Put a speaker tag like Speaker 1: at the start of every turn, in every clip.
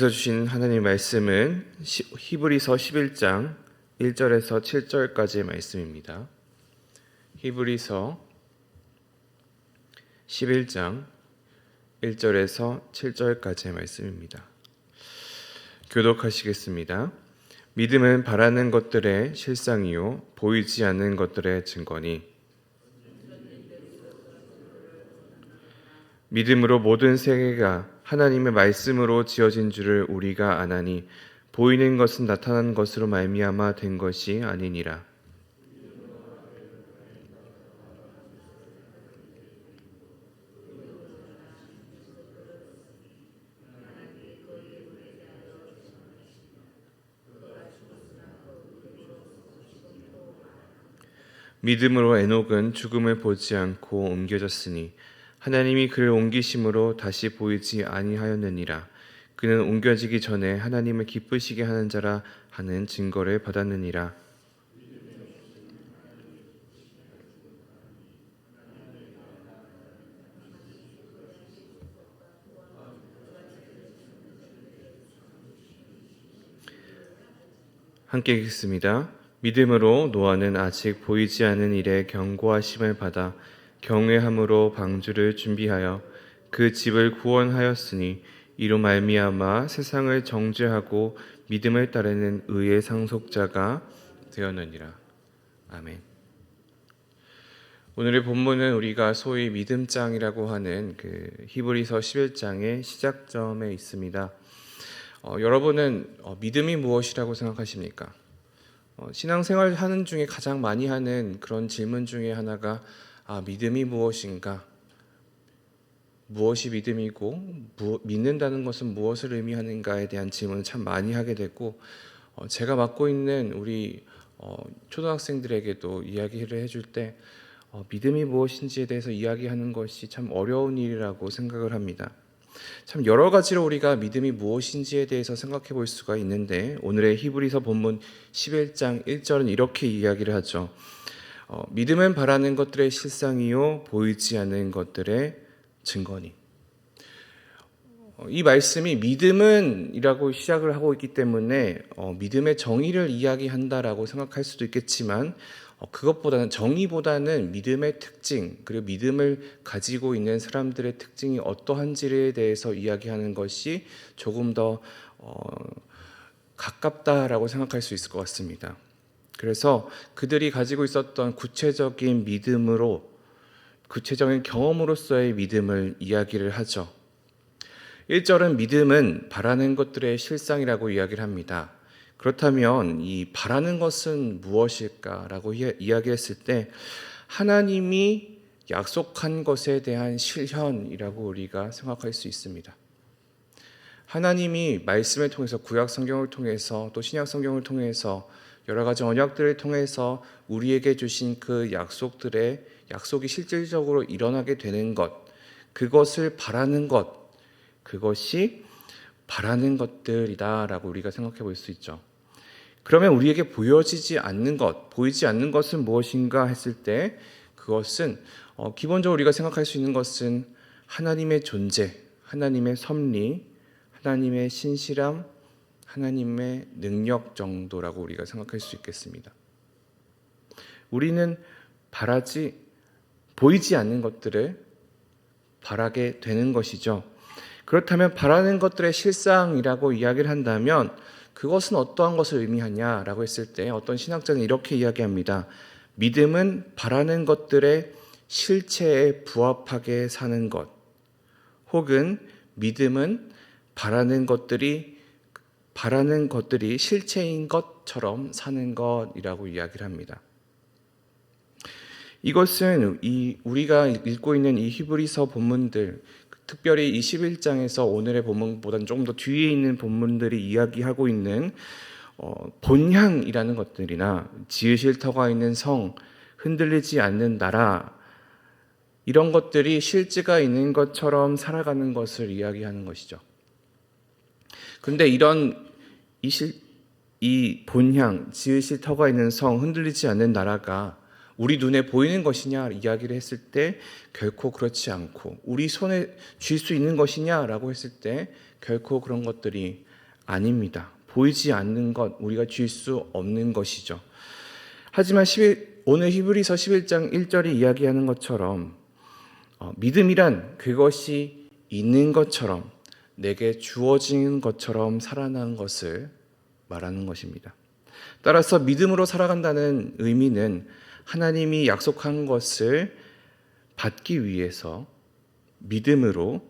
Speaker 1: 주님께서 주신 하나님의 말씀은 히브리서 11장 1절에서 7절까지의 말씀입니다. 히브리서 11장 1절에서 7절까지의 말씀입니다. 교독하시겠습니다. 믿음은 바라는 것들의 실상이요 보이지 않는 것들의 증거니 믿음으로 모든 세계가 하나님의 말씀으로 지어진 줄을 우리가 아나니 보이는 것은 나타난 것으로 말미암아 된 것이 아니니라. 믿음으로 에녹은 죽음을 보지 않고 옮겨졌으니 하나님이 그를 옮기심으로 다시 보이지 아니하였느니라. 그는 옮겨지기 전에 하나님을 기쁘시게 하는 자라 하는 증거를 받았느니라. 함께 읽겠습니다. 믿음으로 노아는 아직 보이지 않는 일에 경고하심을 받아 경외함으로 방주를 준비하여 그 집을 구원하였으니 이로 말미암아 세상을 정죄하고 믿음을 따르는 의의 상속자가 되었느니라. 아멘. 오늘의 본문은 우리가 소위 믿음장이라고 하는 그 히브리서 11장의 시작점에 있습니다. 여러분은 믿음이 무엇이라고 생각하십니까? 신앙생활 하는 중에 가장 많이 하는 그런 질문 중에 하나가 믿음이 무엇인가? 무엇이 믿음이고 믿는다는 것은 무엇을 의미하는가에 대한 질문을 참 많이 하게 되고 제가 맡고 있는 우리 초등학생들에게도 이야기를 해줄 때 믿음이 무엇인지에 대해서 이야기하는 것이 참 어려운 일이라고 생각을 합니다. 참 여러 가지로 우리가 믿음이 무엇인지에 대해서 생각해 볼 수가 있는데 오늘의 히브리서 본문 11장 1절은 이렇게 이야기를 하죠. 믿음은 바라는 것들의 실상이요 보이지 않는 것들의 증거니. 이 말씀이 믿음은 이라고 시작을 하고 있기 때문에 믿음의 정의를 이야기한다라고 생각할 수도 있겠지만 그것보다는 정의보다는 믿음의 특징 그리고 믿음을 가지고 있는 사람들의 특징이 어떠한지에 대해서 이야기하는 것이 조금 더 가깝다라고 생각할 수 있을 것 같습니다. 그래서 그들이 가지고 있었던 구체적인 믿음으로 구체적인 경험으로서의 믿음을 이야기를 하죠. 1절은 믿음은 바라는 것들의 실상이라고 이야기를 합니다. 그렇다면 이 바라는 것은 무엇일까라고 이야기했을 때 하나님이 약속한 것에 대한 실현이라고 우리가 생각할 수 있습니다. 하나님이 말씀을 통해서 구약 성경을 통해서 또 신약 성경을 통해서 여러 가지 언약들을 통해서 우리에게 주신 그 약속이 실질적으로 일어나게 되는 것, 그것을 바라는 것, 그것이 바라는 것들이다라고 우리가 생각해 볼 수 있죠. 그러면 우리에게 보이지 않는 것은 무엇인가 했을 때 그것은 기본적으로 우리가 생각할 수 있는 것은 하나님의 존재, 하나님의 섭리, 하나님의 신실함, 하나님의 능력 정도라고 우리가 생각할 수 있겠습니다. 우리는 보이지 않는 것들을 바라게 되는 것이죠. 그렇다면 바라는 것들의 실상이라고 이야기를 한다면 그것은 어떠한 것을 의미하냐라고 했을 때 어떤 신학자는 이렇게 이야기합니다. 믿음은 바라는 것들의 실체에 부합하게 사는 것, 혹은 믿음은 바라는 것들이 실체인 것처럼 사는 것이라고 이야기를 합니다. 이것은 우리가 읽고 있는 이 히브리서 본문들, 특별히 21장에서 오늘의 본문보다는 조금 더 뒤에 있는 본문들이 이야기하고 있는 본향이라는 것들이나 지으실 터가 있는 성, 흔들리지 않는 나라, 이런 것들이 실제가 있는 것처럼 살아가는 것을 이야기하는 것이죠. 그런데 이 본향, 지으실 터가 있는 성, 흔들리지 않는 나라가 우리 눈에 보이는 것이냐 이야기를 했을 때 결코 그렇지 않고, 우리 손에 쥘 수 있는 것이냐라고 했을 때 결코 그런 것들이 아닙니다. 보이지 않는 것, 우리가 쥘 수 없는 것이죠. 하지만 오늘 히브리서 11장 1절이 이야기하는 것처럼 믿음이란 그것이 있는 것처럼, 내게 주어진 것처럼 살아나는 것을 말하는 것입니다. 따라서 믿음으로 살아간다는 의미는 하나님이 약속한 것을 받기 위해서 믿음으로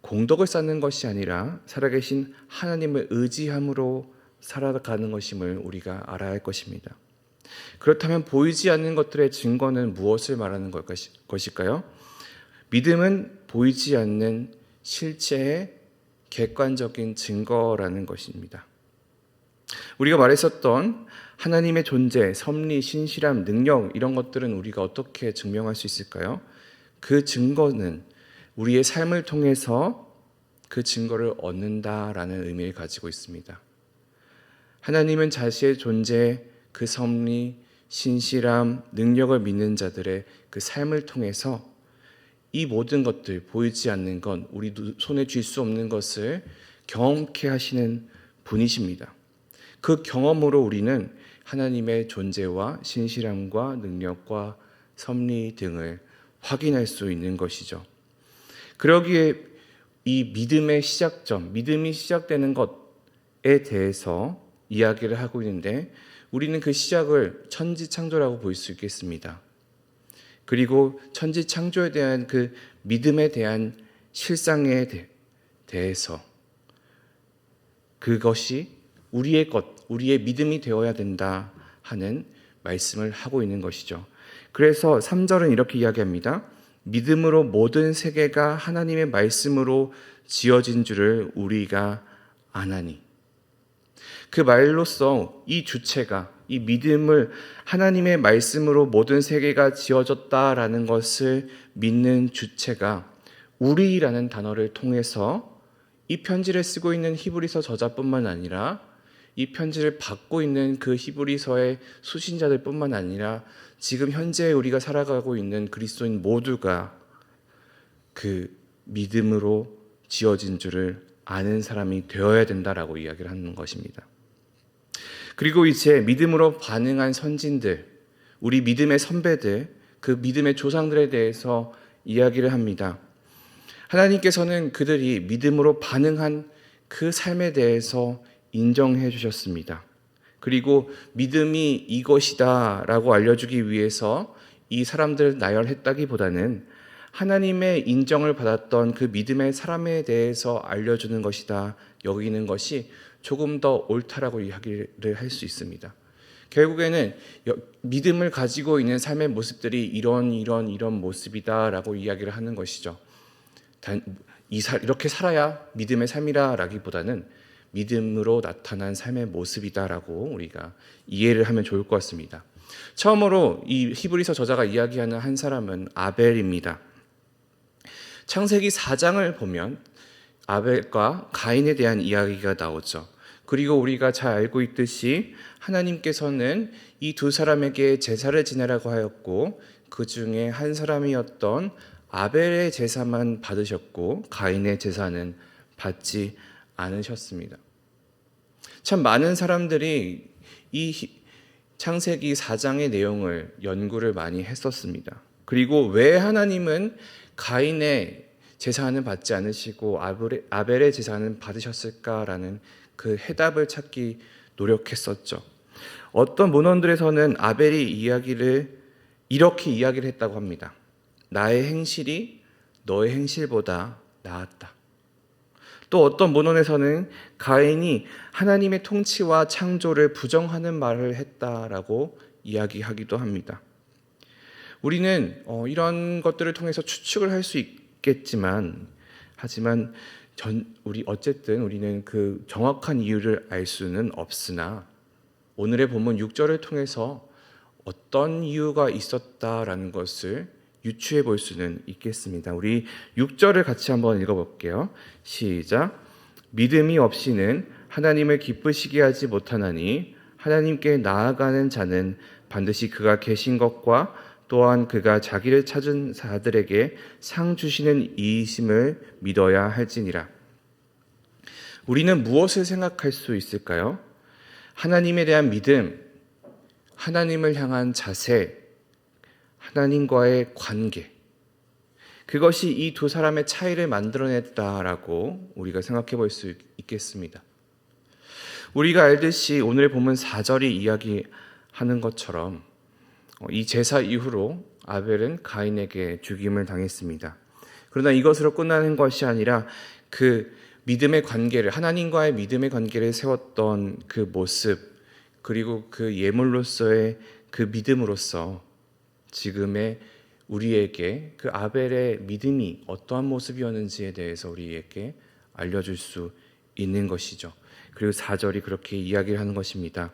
Speaker 1: 공덕을 쌓는 것이 아니라 살아계신 하나님을 의지함으로 살아가는 것임을 우리가 알아야 할 것입니다. 그렇다면 보이지 않는 것들의 증거는 무엇을 말하는 것일까요? 믿음은 보이지 않는 실체의 객관적인 증거라는 것입니다. 우리가 말했었던 하나님의 존재, 섭리, 신실함, 능력, 이런 것들은 우리가 어떻게 증명할 수 있을까요? 그 증거는 우리의 삶을 통해서 그 증거를 얻는다라는 의미를 가지고 있습니다. 하나님은 자신의 존재, 그 섭리, 신실함, 능력을 믿는 자들의 그 삶을 통해서 이 모든 것들, 보이지 않는 것, 우리 손에 쥘 수 없는 것을 경험케 하시는 분이십니다. 그 경험으로 우리는 하나님의 존재와 신실함과 능력과 섭리 등을 확인할 수 있는 것이죠. 그러기에 이 믿음의 시작점, 믿음이 시작되는 것에 대해서 이야기를 하고 있는데, 우리는 그 시작을 천지창조라고 볼 수 있겠습니다. 그리고 천지창조에 대한 그 믿음에 대한 실상에 대해서 그것이 우리의 것, 우리의 믿음이 되어야 된다 하는 말씀을 하고 있는 것이죠. 그래서 3절은 이렇게 이야기합니다. 믿음으로 모든 세계가 하나님의 말씀으로 지어진 줄을 우리가 아나니. 그 말로써 이 주체가, 이 믿음을 하나님의 말씀으로 모든 세계가 지어졌다라는 것을 믿는 주체가 우리라는 단어를 통해서 이 편지를 쓰고 있는 히브리서 저자뿐만 아니라 이 편지를 받고 있는 그 히브리서의 수신자들 뿐만 아니라 지금 현재 우리가 살아가고 있는 그리스도인 모두가 그 믿음으로 지어진 줄을 아는 사람이 되어야 된다라고 이야기를 하는 것입니다. 그리고 이제 믿음으로 반응한 선진들, 우리 믿음의 선배들, 그 믿음의 조상들에 대해서 이야기를 합니다. 하나님께서는 그들이 믿음으로 반응한 그 삶에 대해서 인정해 주셨습니다. 그리고 믿음이 이것이다 라고 알려주기 위해서 이 사람들을 나열했다기보다는 하나님의 인정을 받았던 그 믿음의 사람에 대해서 알려주는 것이다, 여기는 것이 조금 더 옳다라고 이야기를 할 수 있습니다. 결국에는 믿음을 가지고 있는 삶의 모습들이 이런 모습이다라고 이야기를 하는 것이죠. 이렇게 살아야 믿음의 삶이라기보다는 믿음으로 나타난 삶의 모습이다라고 우리가 이해를 하면 좋을 것 같습니다. 처음으로 이 히브리서 저자가 이야기하는 한 사람은 아벨입니다. 창세기 4장을 보면 아벨과 가인에 대한 이야기가 나오죠. 그리고 우리가 잘 알고 있듯이 하나님께서는 이 두 사람에게 제사를 지내라고 하였고, 그 중에 한 사람이었던 아벨의 제사만 받으셨고 가인의 제사는 받지 않으셨습니다. 참 많은 사람들이 이 창세기 4장의 내용을 연구를 많이 했었습니다. 그리고 왜 하나님은 가인의 제사는 받지 않으시고 아벨의 제사는 받으셨을까라는 그 해답을 찾기 노력했었죠. 어떤 문헌들에서는 아벨이 이렇게 이야기를 했다고 합니다. 나의 행실이 너의 행실보다 나았다. 또 어떤 문헌에서는 가인이 하나님의 통치와 창조를 부정하는 말을 했다라고 이야기하기도 합니다. 우리는 이런 것들을 통해서 추측을 할 수 있겠지만, 하지만 어쨌든 우리는 그 정확한 이유를 알 수는 없으나 오늘의 본문 6절을 통해서 어떤 이유가 있었다라는 것을 유추해 볼 수는 있겠습니다. 우리 6절을 같이 한번 읽어볼게요. 시작. 믿음이 없이는 하나님을 기쁘시게 하지 못하나니 하나님께 나아가는 자는 반드시 그가 계신 것과 또한 그가 자기를 찾은 자들에게 상 주시는 이이심을 믿어야 할지니라. 우리는 무엇을 생각할 수 있을까요? 하나님에 대한 믿음, 하나님을 향한 자세, 하나님과의 관계, 그것이 이 두 사람의 차이를 만들어냈다라고 우리가 생각해 볼 수 있겠습니다. 우리가 알듯이 오늘 본문 4절이 이야기하는 것처럼 이 제사 이후로 아벨은 가인에게 죽임을 당했습니다. 그러나 이것으로 끝나는 것이 아니라 그 믿음의 관계를, 하나님과의 믿음의 관계를 세웠던 그 모습, 그리고 그 예물로서의 그 믿음으로써 지금의 우리에게 그 아벨의 믿음이 어떠한 모습이었는지에 대해서 우리에게 알려줄 수 있는 것이죠. 그리고 4절이 그렇게 이야기를 하는 것입니다.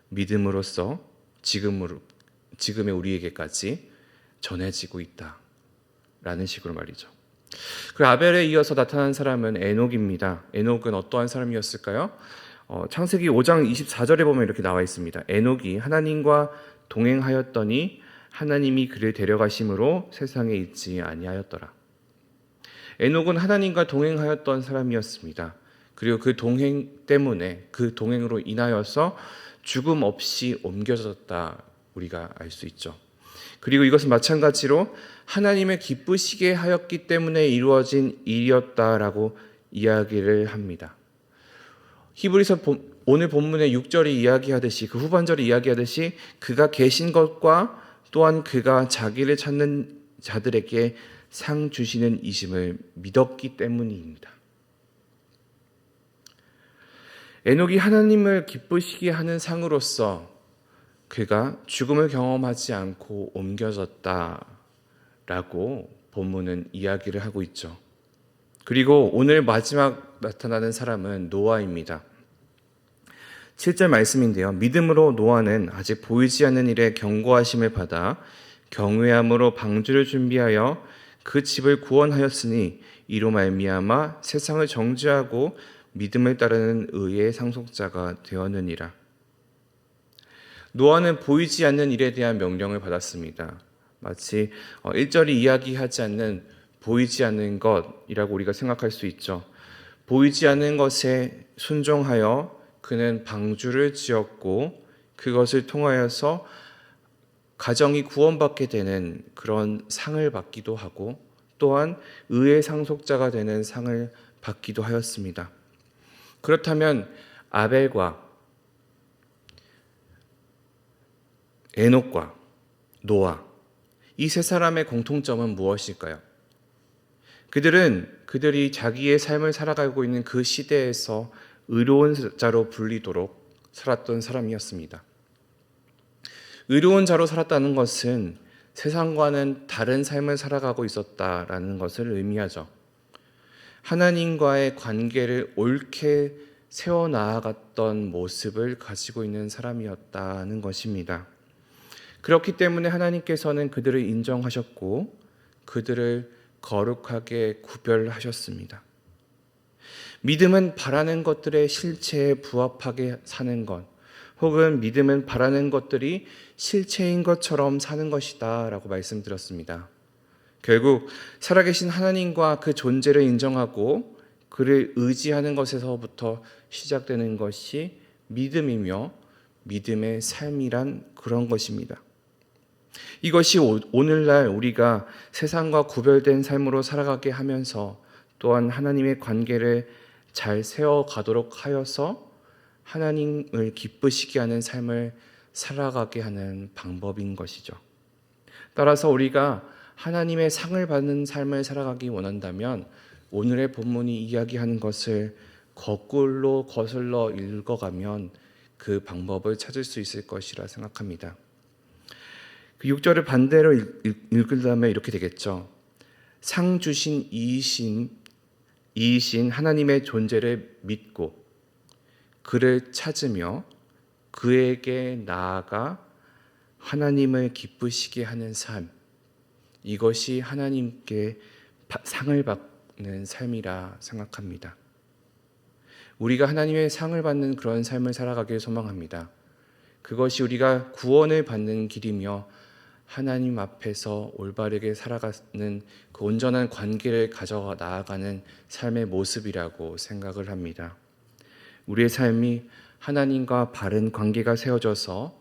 Speaker 1: 믿음으로써 지금의 우리에게까지 전해지고 있다 라는 식으로 말이죠. 그 아벨에 이어서 나타난 사람은 에녹입니다. 에녹은 어떠한 사람이었을까요? 창세기 5장 24절에 보면 이렇게 나와 있습니다. 에녹이 하나님과 동행하였더니 하나님이 그를 데려가심으로 세상에 있지 아니하였더라. 에녹은 하나님과 동행하였던 사람이었습니다. 그리고 그 동행 때문에, 그 동행으로 인하여서 죽음 없이 옮겨졌다 우리가 알 수 있죠. 그리고 이것은 마찬가지로 하나님을 기쁘시게 하였기 때문에 이루어진 일이었다라고 이야기를 합니다. 히브리서 오늘 본문의 6절이 이야기하듯이, 그 후반절이 이야기하듯이 그가 계신 것과 또한 그가 자기를 찾는 자들에게 상 주시는 이심을 믿었기 때문입니다. 에녹이 하나님을 기쁘시게 하는 상으로서 그가 죽음을 경험하지 않고 옮겨졌다라고 본문은 이야기를 하고 있죠. 그리고 오늘 마지막 나타나는 사람은 노아입니다. 7절 말씀인데요. 믿음으로 노아는 아직 보이지 않는 일에 경고하심을 받아 경외함으로 방주를 준비하여 그 집을 구원하였으니 이로 말미암아 세상을 정죄하고 믿음을 따르는 의의 상속자가 되었느니라. 노아는 보이지 않는 일에 대한 명령을 받았습니다. 마치 1절이 이야기하지 않는 보이지 않는 것이라고 우리가 생각할 수 있죠. 보이지 않는 것에 순종하여 그는 방주를 지었고 그것을 통하여서 가정이 구원받게 되는 그런 상을 받기도 하고 또한 의의 상속자가 되는 상을 받기도 하였습니다. 그렇다면 아벨과 에녹과 노아, 이 세 사람의 공통점은 무엇일까요? 그들이 자기의 삶을 살아가고 있는 그 시대에서 의로운 자로 불리도록 살았던 사람이었습니다. 의로운 자로 살았다는 것은 세상과는 다른 삶을 살아가고 있었다라는 것을 의미하죠. 하나님과의 관계를 옳게 세워나아갔던 모습을 가지고 있는 사람이었다는 것입니다. 그렇기 때문에 하나님께서는 그들을 인정하셨고 그들을 거룩하게 구별하셨습니다. 믿음은 바라는 것들의 실체에 부합하게 사는 것, 혹은 믿음은 바라는 것들이 실체인 것처럼 사는 것이다 라고 말씀드렸습니다. 결국 살아계신 하나님과 그 존재를 인정하고 그를 의지하는 것에서부터 시작되는 것이 믿음이며 믿음의 삶이란 그런 것입니다. 이것이 오늘날 우리가 세상과 구별된 삶으로 살아가게 하면서 또한 하나님의 관계를 잘 세워가도록 하여서 하나님을 기쁘시게 하는 삶을 살아가게 하는 방법인 것이죠. 따라서 우리가 하나님의 상을 받는 삶을 살아가기 원한다면 오늘의 본문이 이야기하는 것을 거꾸로 거슬러 읽어가면 그 방법을 찾을 수 있을 것이라 생각합니다. 그 6절을 반대로 읽으려면 이렇게 되겠죠. 상 주신 이이신 하나님의 존재를 믿고 그를 찾으며 그에게 나아가 하나님을 기쁘시게 하는 삶, 이것이 하나님께 상을 받는 삶이라 생각합니다. 우리가 하나님의 상을 받는 그런 삶을 살아가길 소망합니다. 그것이 우리가 구원을 받는 길이며 하나님 앞에서 올바르게 살아가는 그 온전한 관계를 가져 나아가는 삶의 모습이라고 생각을 합니다. 우리의 삶이 하나님과 바른 관계가 세워져서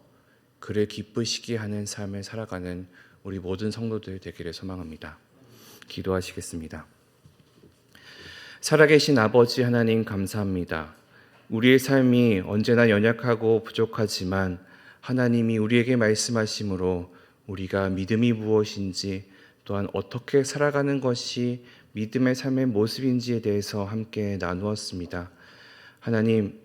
Speaker 1: 그를 기쁘시게 하는 삶을 살아가는 우리 모든 성도들 되기를 소망합니다. 기도하시겠습니다. 살아계신 아버지 하나님 감사합니다. 우리의 삶이 언제나 연약하고 부족하지만 하나님이 우리에게 말씀하심으로 우리가 믿음이 무엇인지 또한 어떻게 살아가는 것이 믿음의 삶의 모습인지에 대해서 함께 나누었습니다. 하나님,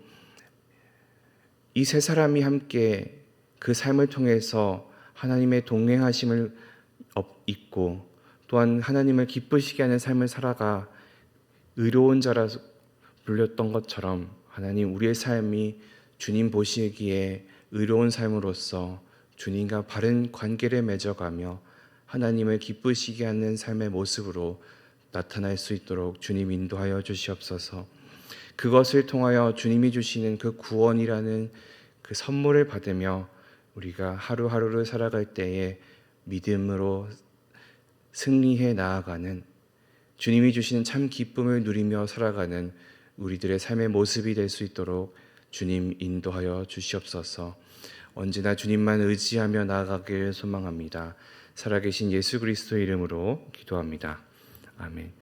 Speaker 1: 이 세 사람이 함께 그 삶을 통해서 하나님의 동행하심을 잊고 또한 하나님을 기쁘시게 하는 삶을 살아가 의로운 자라 불렸던 것처럼 하나님, 우리의 삶이 주님 보시기에 의로운 삶으로서 주님과 바른 관계를 맺어가며 하나님을 기쁘시게 하는 삶의 모습으로 나타날 수 있도록 주님 인도하여 주시옵소서. 그것을 통하여 주님이 주시는 그 구원이라는 그 선물을 받으며 우리가 하루하루를 살아갈 때에 믿음으로 승리해 나아가는, 주님이 주시는 참 기쁨을 누리며 살아가는 우리들의 삶의 모습이 될 수 있도록 주님 인도하여 주시옵소서. 언제나 주님만 의지하며 나아가길 소망합니다. 살아계신 예수 그리스도의 이름으로 기도합니다. 아멘.